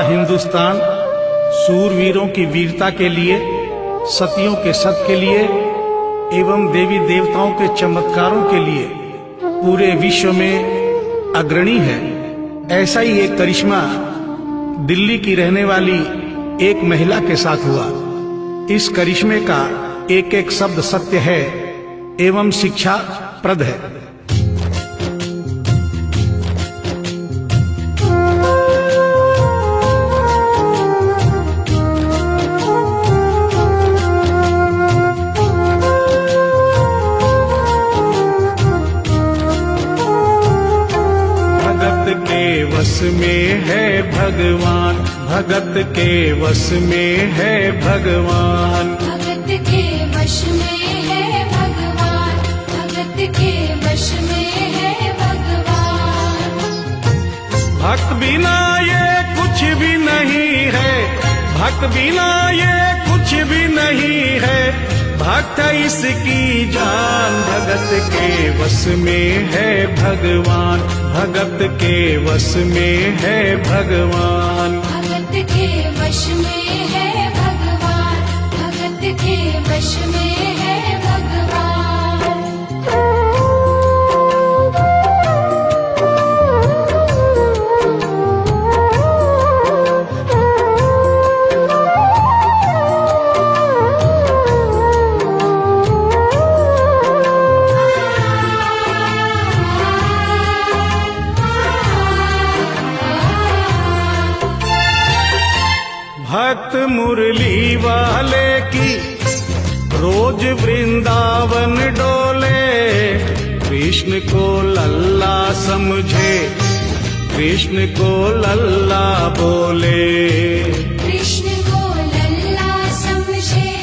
हिंदुस्तान सूरवीरों की वीरता के लिए, सतियों के सत के लिए एवं देवी देवताओं के चमत्कारों के लिए पूरे विश्व में अग्रणी है। ऐसा ही एक करिश्मा दिल्ली की रहने वाली एक महिला के साथ हुआ। इस करिश्मे का एक एक शब्द सत्य है एवं शिक्षा प्रद है। भगत के वश में है भगवान, भगत के वश में है भगवान, भगत के वश में है भगवान, भगत के वश में है भगवान। भक्त बिना ये कुछ भी नहीं है, भक्त बिना ये कुछ भी नहीं है, भक्त इसकी जान। भगत के वश में है भगवान, भगत के वश में है भगवान, भगत के वश में है भगवान, भगत के वश में है भगवान। भक्त मुरली वाले की रोज वृंदावन डोले, कृष्ण को लल्ला समझे, कृष्ण को लल्ला बोले, कृष्ण को लल्ला समझे,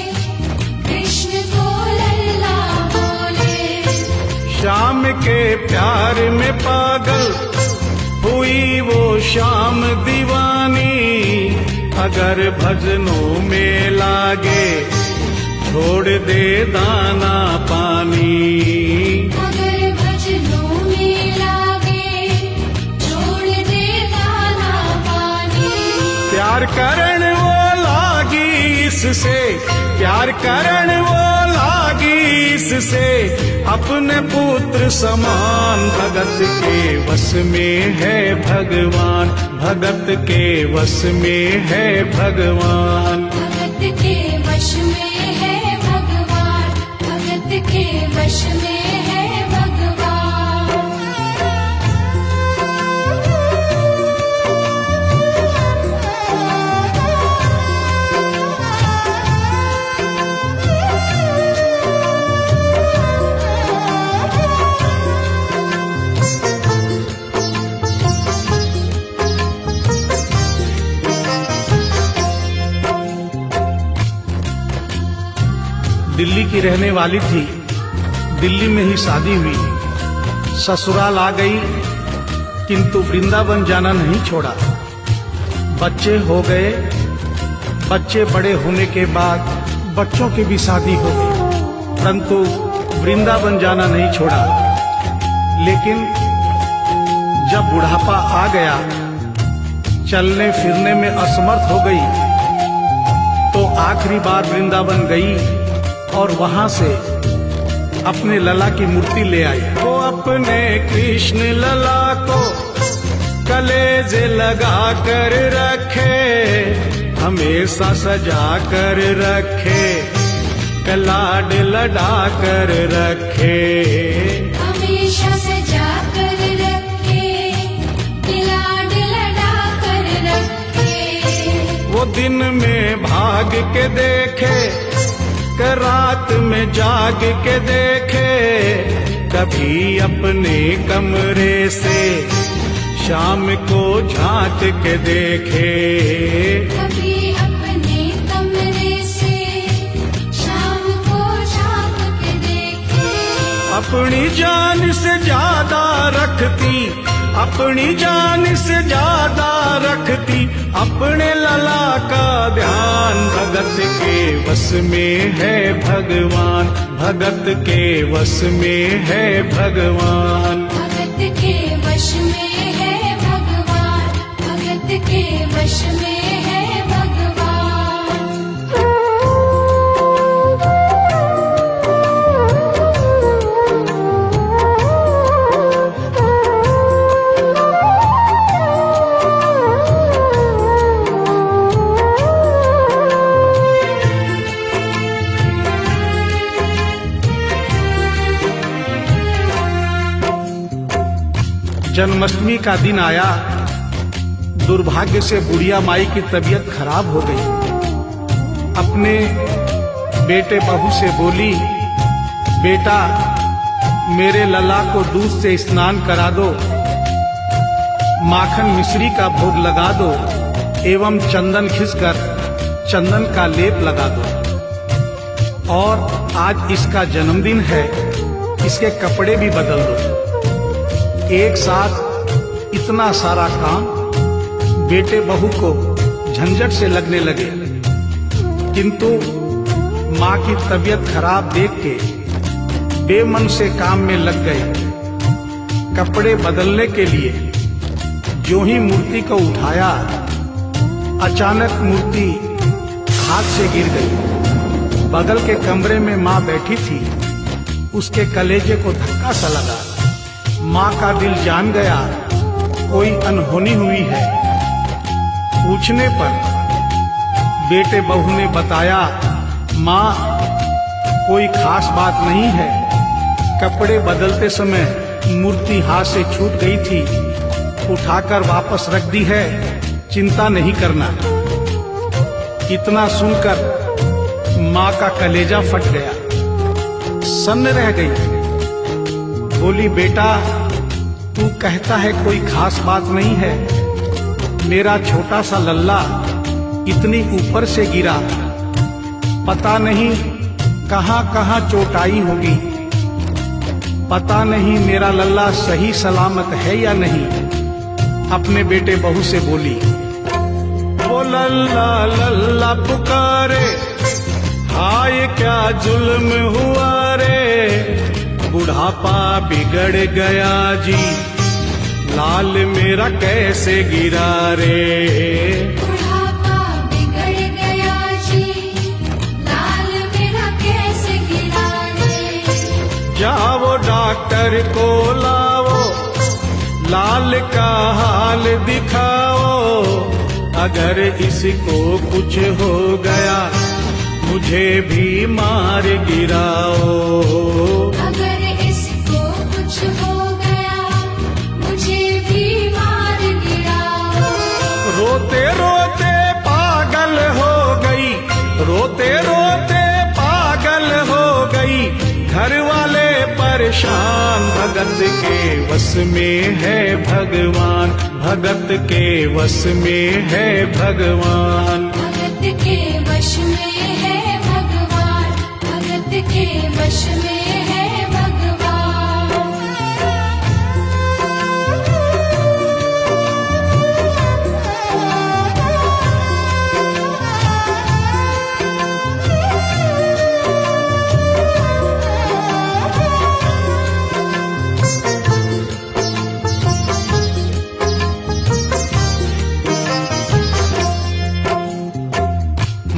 कृष्ण को लल्ला बोले। श्याम के प्यार में पागल हुई वो श्याम दीवानी, अगर भजनों में लागे छोड़ दे दाना पानी, अगर भजनों में लागे छोड़ दे दाना पानी। प्यार करण वो लागी इससे, प्यार करण वो लागी इससे, अपने पुत्र समान। भगत के वश में है भगवान, भगत के वश में है भगवान, भगत के वश में है भगवान, भगत के वश में है भगवान। दिल्ली की रहने वाली थी, दिल्ली में ही शादी हुई, ससुराल आ गई किंतु वृंदावन जाना नहीं छोड़ा। बच्चे हो गए, बच्चे बड़े होने के बाद बच्चों की भी शादी हो गई, परंतु वृंदावन जाना नहीं छोड़ा। लेकिन जब बुढ़ापा आ गया, चलने फिरने में असमर्थ हो गई, तो आखिरी बार वृंदावन गई और वहां से अपने लला की मूर्ति ले आई। वो अपने कृष्ण लला को कलेजे लगा कर रखे, हमेशा सजा कर रखे, कलाड लड़ा कर रखे, हमेशा सजा कर रखे, लाड लड़ा कर रखे। वो दिन में भाग के देखे, रात में जाग के देखे, कभी अपने कमरे से शाम को झांक के देखे, कभी अपने कमरे से शाम को झांक के देखे। अपनी जान से ज्यादा रखती, अपनी जान से ज्यादा रखती, अपने लला का ध्यान। भगत के वश में है भगवान, भगत के वश में है भगवान, भगत के वश में है भगवान, भगत के वश में जन्माष्टमी का दिन आया। दुर्भाग्य से बुढ़िया माई की तबीयत खराब हो गई। अपने बेटे बहू से बोली, बेटा मेरे लला को दूध से स्नान करा दो, माखन मिश्री का भोग लगा दो एवं चंदन खिसकर चंदन का लेप लगा दो। और आज इसका जन्मदिन है, इसके कपड़े भी बदल दो। एक साथ इतना सारा काम बेटे बहू को झंझट से लगने लगे, किंतु माँ की तबीयत खराब देख के बेमन से काम में लग गए। कपड़े बदलने के लिए जो ही मूर्ति को उठाया, अचानक मूर्ति हाथ से गिर गई। बगल के कमरे में माँ बैठी थी, उसके कलेजे को धक्का सा लगा। माँ का दिल जान गया कोई अनहोनी हुई है। पूछने पर बेटे बहू ने बताया, माँ कोई खास बात नहीं है, कपड़े बदलते समय मूर्ति हाथ से छूट गई थी, उठाकर वापस रख दी है, चिंता नहीं करना। इतना सुनकर माँ का कलेजा फट गया, सन्न रह गई। बोली, बेटा तू कहता है कोई खास बात नहीं है, मेरा छोटा सा लल्ला इतनी ऊपर से गिरा, पता नहीं कहां कहां चोट आई होगी, पता नहीं मेरा लल्ला सही सलामत है या नहीं। अपने बेटे बहू से बोली, वो लल्ला लल्ला पुकारे, हाय क्या जुल्म हुआ रे, बुढ़ापा बिगड़ गया जी, लाल मेरा कैसे गिरा रे। बुढ़ापा बिगड़ गया जी, लाल मेरा कैसे गिरा रे। जाओ डॉक्टर को लाओ, लाल का हाल दिखाओ, अगर इसको कुछ हो गया मुझे भी मार गिराओ। अगर इसको कुछ हो गया मुझे भी मार गिराओ। रोते रोते पागल हो गई, रोते रोते पागल हो गई, घर वाले परेशान, भगत के वश में है भगवान, भगत के वश में है भगवान। भगत के वश में है भगवान, भगत के वश में है भगवान।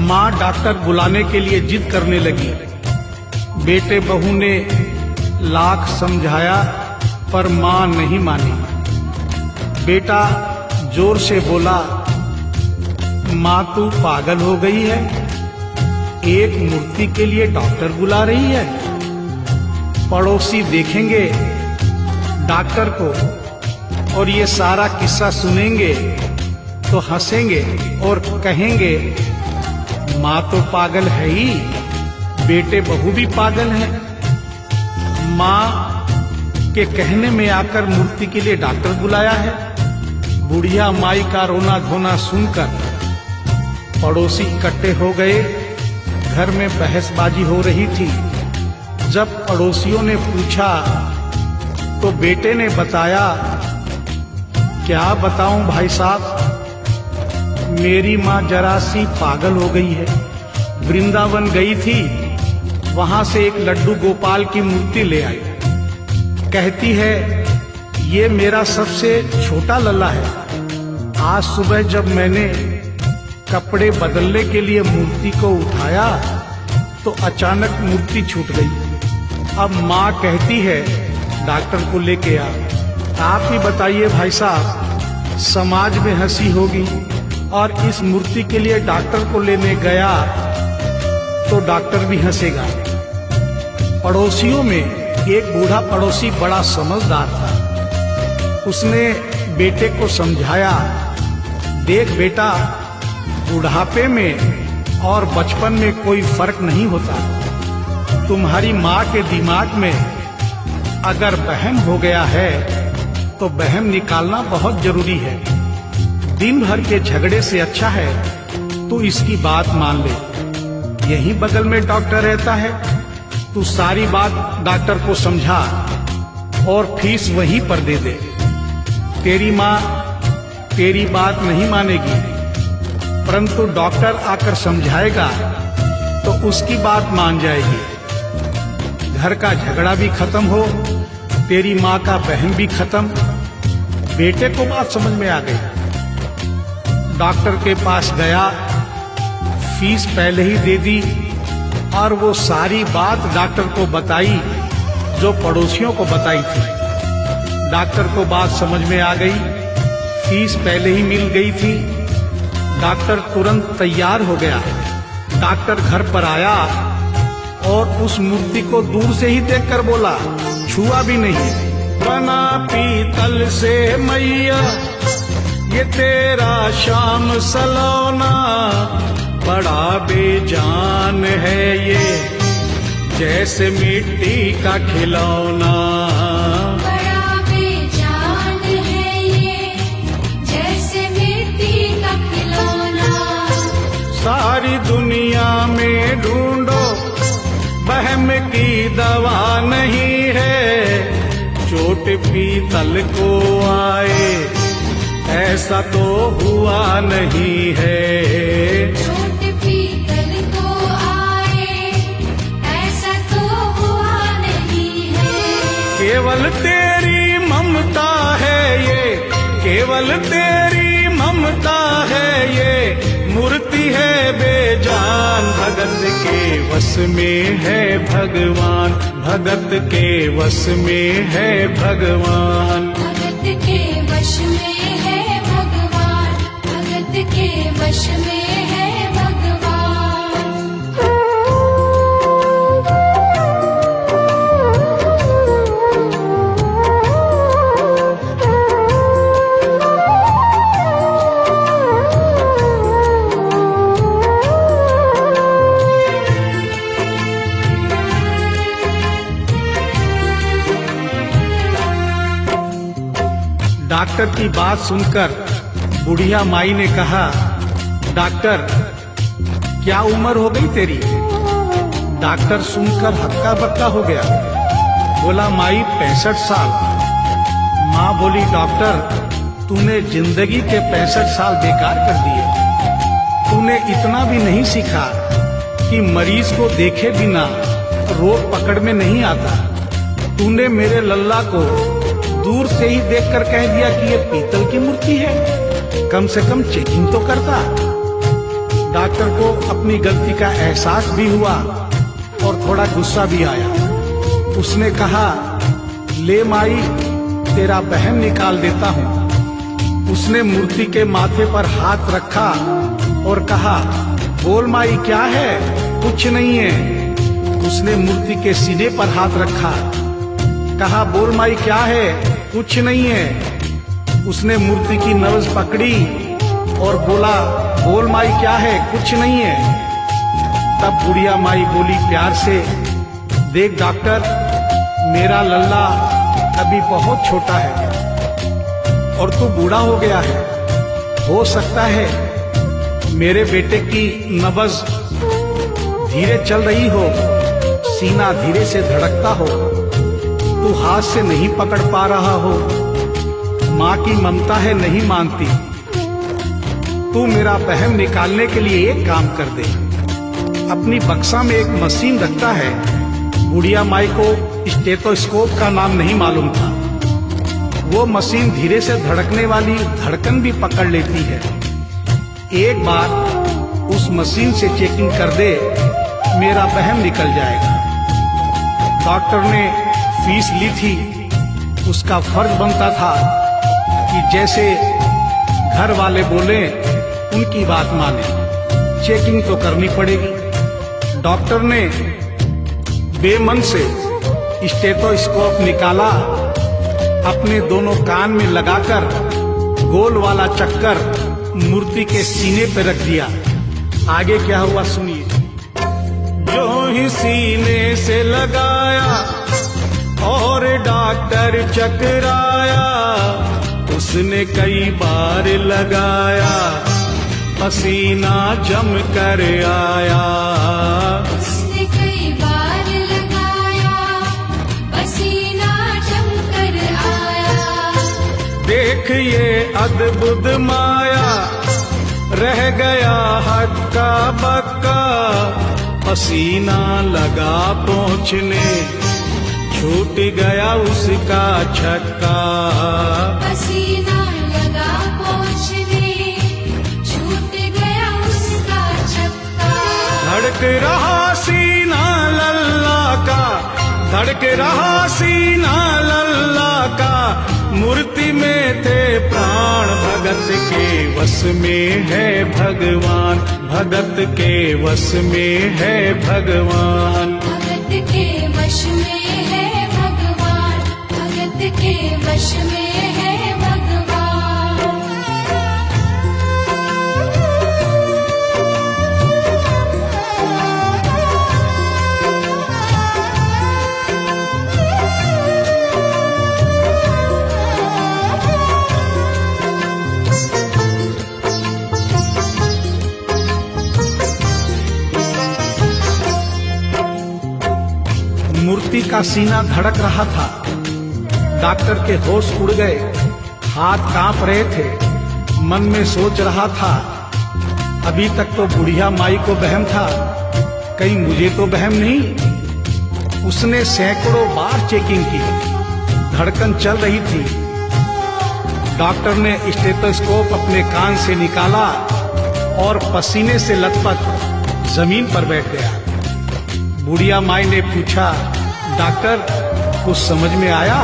माँ डॉक्टर बुलाने के लिए जिद करने लगी। बेटे बहू ने लाख समझाया पर माँ नहीं मानी। बेटा जोर से बोला, माँ तू पागल हो गई है, एक मूर्ति के लिए डॉक्टर बुला रही है। पड़ोसी देखेंगे डॉक्टर को और ये सारा किस्सा सुनेंगे तो हंसेंगे और कहेंगे माँ तो पागल है ही, बेटे बहू भी पागल है। माँ के कहने में आकर मूर्ति के लिए डॉक्टर बुलाया है। बुढ़िया माई का रोना धोना सुनकर पड़ोसी इकट्ठे हो गए। घर में बहसबाजी हो रही थी। जब पड़ोसियों ने पूछा तो बेटे ने बताया, क्या बताऊं भाई साहब, मेरी माँ जरा सी पागल हो गई है। वृंदावन गई थी, वहां से एक लड्डू गोपाल की मूर्ति ले आई। कहती है ये मेरा सबसे छोटा लल्ला है। आज सुबह जब मैंने कपड़े बदलने के लिए मूर्ति को उठाया तो अचानक मूर्ति छूट गई। अब माँ कहती है डॉक्टर को लेके आ। आप ही बताइए भाई साहब, समाज में हंसी होगी और इस मूर्ति के लिए डॉक्टर को लेने गया तो डॉक्टर भी हंसेगा। पड़ोसियों में एक बूढ़ा पड़ोसी बड़ा समझदार था। उसने बेटे को समझाया, देख बेटा, बुढ़ापे में और बचपन में कोई फर्क नहीं होता। तुम्हारी माँ के दिमाग में अगर वहम हो गया है तो वहम निकालना बहुत जरूरी है। दिन भर के झगड़े से अच्छा है तू इसकी बात मान ले। यहीं बगल में डॉक्टर रहता है, तू सारी बात डॉक्टर को समझा और फीस वहीं पर दे दे। तेरी माँ तेरी बात नहीं मानेगी, परंतु डॉक्टर आकर समझाएगा तो उसकी बात मान जाएगी। घर का झगड़ा भी खत्म हो, तेरी माँ का बहन भी खत्म। बेटे को बात समझ में आ गई। डॉक्टर के पास गया, फीस पहले ही दे दी और वो सारी बात डॉक्टर को बताई जो पड़ोसियों को बताई थी। डॉक्टर को बात समझ में आ गई, फीस पहले ही मिल गई थी। डॉक्टर तुरंत तैयार हो गया। डॉक्टर घर पर आया और उस मूर्ति को दूर से ही देखकर बोला, छुआ भी नहीं। बना पीतल से मैया ये तेरा शाम सलोना, बड़ा बेजान है ये जैसे मिट्टी का खिलौना। बड़ा बेजान है ये जैसे मिट्टी का खिलौना। सारी दुनिया में ढूंढो वहम की दवा नहीं है, चोट पीतल को आए ऐसा तो हुआ नहीं है। चोट पीतल को आए ऐसा तो हुआ नहीं है। केवल तेरी ममता है ये, केवल तेरी ममता है ये, मूर्ति है बेजान। भगत के वश में है भगवान, भगत के वश में है भगवान। भगत के वश में है भगवान, भगत के वश में है भगवान। डॉक्टर की बात सुनकर बुढ़िया माई ने कहा, डॉक्टर क्या उम्र हो गई तेरी? डॉक्टर सुनकर हक्का बक्का हो गया, बोला माई 65 साल। माँ बोली, डॉक्टर तूने जिंदगी के 65 साल बेकार कर दिए। तूने इतना भी नहीं सीखा कि मरीज को देखे बिना रोग पकड़ में नहीं आता। तूने मेरे लल्ला को दूर से ही देखकर कह दिया कि ये पीतल की मूर्ति है, कम से कम चेकिंग तो करता। डॉक्टर को अपनी गलती का एहसास भी हुआ और थोड़ा गुस्सा भी आया। उसने कहा, ले माई तेरा बहन निकाल देता हूँ। उसने मूर्ति के माथे पर हाथ रखा और कहा, बोल माई क्या है? कुछ नहीं है। उसने मूर्ति के सीने पर हाथ रखा, कहा, बोल माई क्या है? कुछ नहीं है। उसने मूर्ति की नब्ज पकड़ी और बोला, बोल माई क्या है? कुछ नहीं है। तब बुढ़िया माई बोली प्यार से, देख डॉक्टर, मेरा लल्ला अभी बहुत छोटा है और तू बूढ़ा हो गया है। हो सकता है मेरे बेटे की नब्ज धीरे चल रही हो, सीना धीरे से धड़कता हो, तू हाथ से नहीं पकड़ पा रहा हो। माँ की ममता है नहीं मानती। तू मेरा बहम निकालने के लिए एक काम कर दे। अपनी बक्सा में एक मशीन रखता है। बुढ़िया माई को स्टेथोस्कोप का नाम नहीं मालूम था। वो मशीन धीरे से धड़कने वाली धड़कन भी पकड़ लेती है। एक बार उस मशीन से चेकिंग कर दे, मेरा बहम निकल जाएगा। डॉक्टर ने फीस ली थी, उसका फर्ज बनता था कि जैसे घर वाले बोले उनकी बात माने। चेकिंग तो करनी पड़ेगी। डॉक्टर ने बेमन से स्टेथोस्कोप निकाला अपने दोनों कान में लगाकर गोल वाला चक्कर मूर्ति के सीने पे रख दिया। आगे क्या हुआ सुनिए। जो ही सीने से लगाया और डॉक्टर चकराया, उसने कई बार लगाया, पसीना जम कर आया। उसने कई बार लगाया, पसीना जम कर आया। देख ये अद्भुत माया, रह गया हक्का बक्का, पसीना लगा पहुँचने, छूट गया उसका छक्का। पसीना लगा पहुँचने, छूट गया उसका छक्का। धड़क रहा सीना लल्ला का, धड़क रहा सीना लल्ला का, मूर्ति में थे प्राण, भगत के वश में है भगवान, भगत के वश में है भगवान। भगत के वश में है भगवान, भगत के वश में है भगवान। मूर्ति का सीना धड़क रहा था। डॉक्टर के होश उड़ गए, हाथ कांप रहे थे। मन में सोच रहा था, अभी तक तो बुढ़िया माई को बहम था, कहीं मुझे तो बहम नहीं। उसने सैकड़ों बार चेकिंग की, धड़कन चल रही थी। डॉक्टर ने स्टेथोस्कोप अपने कान से निकाला और पसीने से लथपथ जमीन पर बैठ गया। बुढ़िया माई ने पूछा, डॉक्टर कुछ समझ में आया?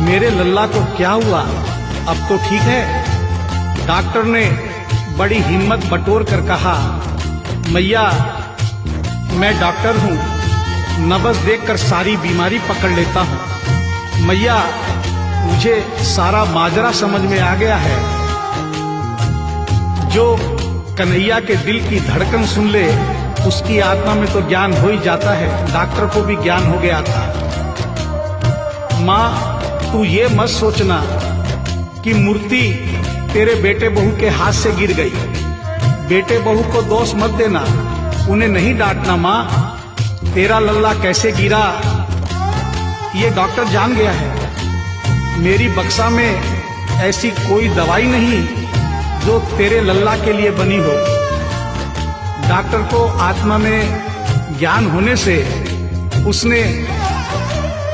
मेरे लल्ला को क्या हुआ? अब तो ठीक है। डॉक्टर ने बड़ी हिम्मत बटोर कर कहा, मैया मैं डॉक्टर हूँ, नब्ज देखकर सारी बीमारी पकड़ लेता हूँ। मैया मुझे सारा माजरा समझ में आ गया है। जो कन्हैया के दिल की धड़कन सुन ले, उसकी आत्मा में तो ज्ञान हो ही जाता है। डॉक्टर को भी ज्ञान हो गया था। माँ तू ये मत सोचना कि मूर्ति तेरे बेटे बहू के हाथ से गिर गई। बेटे बहू को दोष मत देना, उन्हें नहीं डांटना। माँ तेरा लल्ला कैसे गिरा ये डॉक्टर जान गया है। मेरी बक्सा में ऐसी कोई दवाई नहीं जो तेरे लल्ला के लिए बनी हो। डॉक्टर को आत्मा में ज्ञान होने से उसने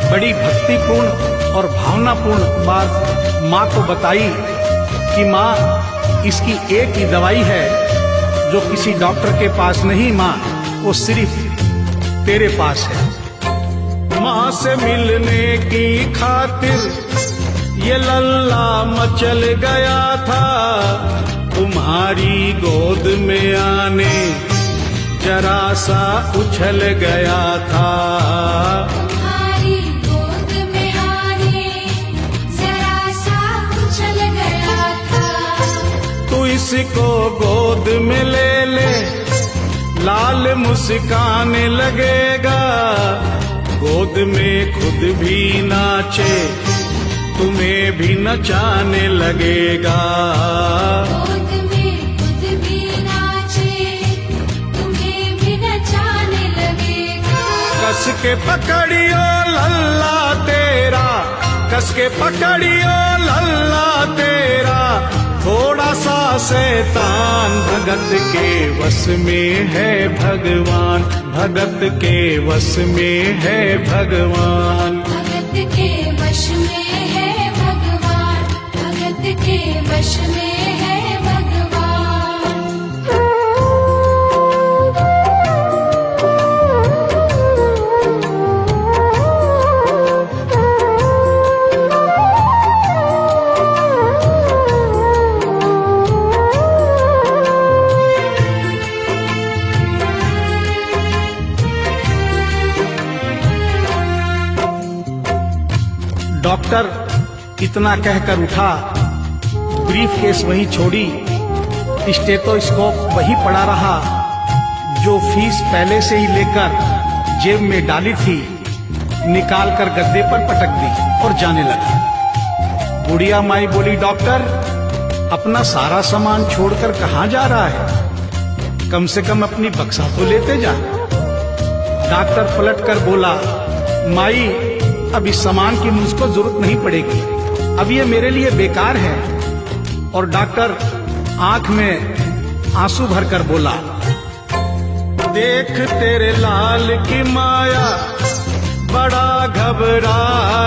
बड़ी भक्तिपूर्ण और भावनापूर्ण बात माँ को बताई कि माँ इसकी एक ही दवाई है जो किसी डॉक्टर के पास नहीं, माँ वो सिर्फ तेरे पास है। माँ से मिलने की खातिर ये लल्ला मचल गया था, तुम्हारी गोद में आने जरा सा उछल गया था। तुम्हारी गोद में आने जरा सा उछल गया था। तू इसको गोद में ले ले, लाल मुस्काने लगेगा, गोद में खुद भी नाचे, तुम्हें भी नचाने लगेगा। गोद में खुद भी नाचे, तुम्हें भी नचाने लगेगा। कस के पकड़ियो लल्ला तेरा, कस के पकड़ियो लल्ला तेरा, थोड़ा सा शैतान भगत के वश में है भगवान, भगत के वश में है भगवान। भगत के वश में है भगवान, भगत के वश में है भगवान। डॉक्टर इतना कहकर उठा, ब्रीफ केस वहीं छोड़ी, स्टेथोस्कोप वहीं पड़ा रहा जो फीस पहले से ही लेकर जेब में डाली थी, निकाल कर गद्दे पर पटक दी और जाने लगा। बुढ़िया माई बोली, डॉक्टर अपना सारा सामान छोड़कर कहाँ जा रहा है? कम से कम अपनी बक्सा तो लेते जा। डॉक्टर पलट कर बोला, माई अब इस सामान की मुझको जरूरत नहीं पड़ेगी, अब ये मेरे लिए बेकार है। और डॉक्टर आंख में आंसू भरकर बोला, देख तेरे लाल की माया, बड़ा घबरा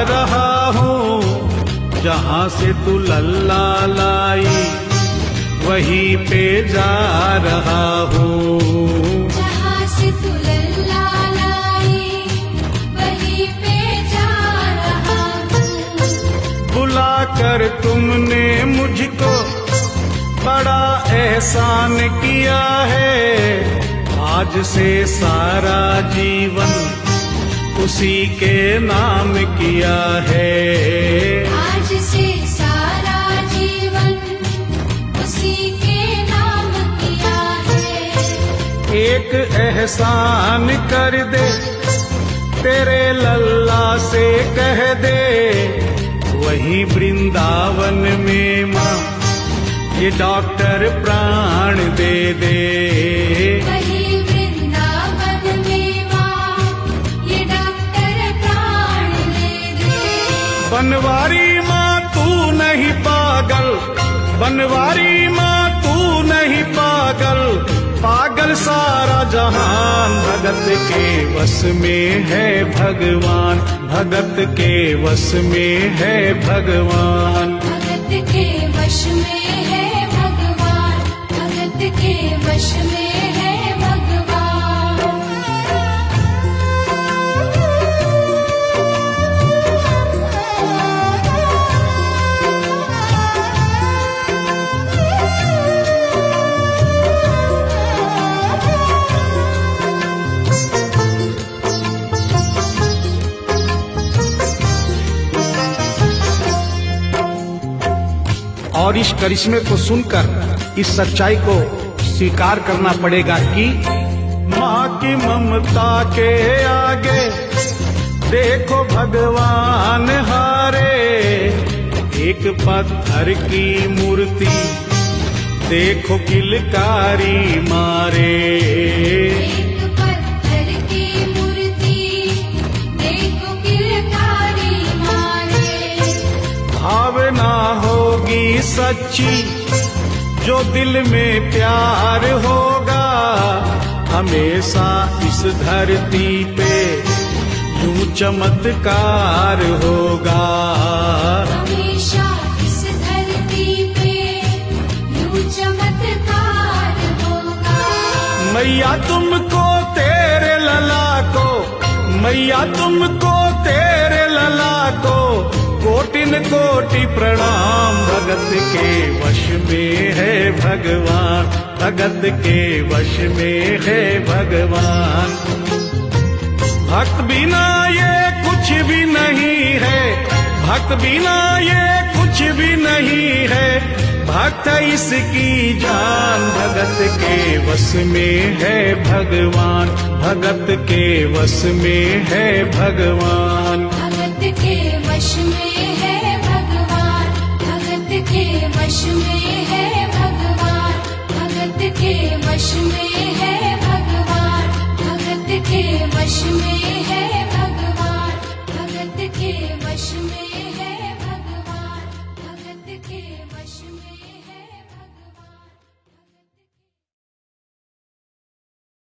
रहा हूँ। जहाँ से तू लल्ला लाई वहीं पे जा रहा हूँ। जहाँ से तू लल्ला लाई वहीं पे जा रहा हूँ। बुला कर तुमने मुझको बड़ा एहसान किया है, आज से सारा जीवन उसी के नाम किया है। आज से सारा जीवन उसी के नाम किया है। एक एहसान कर दे, तेरे लल्ला से कह दे, वही वृंदावन में माँ ये डॉक्टर प्राण दे दे। वही वृंदावन में माँ ये डॉक्टर प्राण दे दे। बनवारी माँ तू नहीं पागल, बनवारी माँ तू नहीं पागल, पागल सारा जहान। भगत के वश में है भगवान, भगत के वश में है भगवान। भगत के वश में है भगवान, भगत के वश में है भगवान। और इस करिश्मे को सुनकर इस सच्चाई को स्वीकार करना पड़ेगा कि माँ की ममता के आगे देखो भगवान हारे। एक पत्थर की मूर्ति देखो किलकारी मारे। एक पत्थर की मूर्ति देखो किलकारी मारे। भावना होगी सच्ची जो दिल में प्यार होगा, हमेशा इस धरती पे यूं चमत्कार होगा। हमेशा इस धरती पे यूं चमत्कार होगा। मैया तुमको तेरे लला को, मैया तुमको तेरे लला को कोटिन कोटि प्रणाम। भगत के वश में है भगवान, भगत के वश में है भगवान। भक्त बिना ये कुछ भी नहीं है, भक्त बिना ये कुछ भी नहीं है। भक्त इसकी जान, भगत के वश में है भगवान, भगत के वश में है भगवान। भगत के वश में है भगवान, भगत के वश में है भगवान। भगत के वश में है भगवान, भगत के वश में है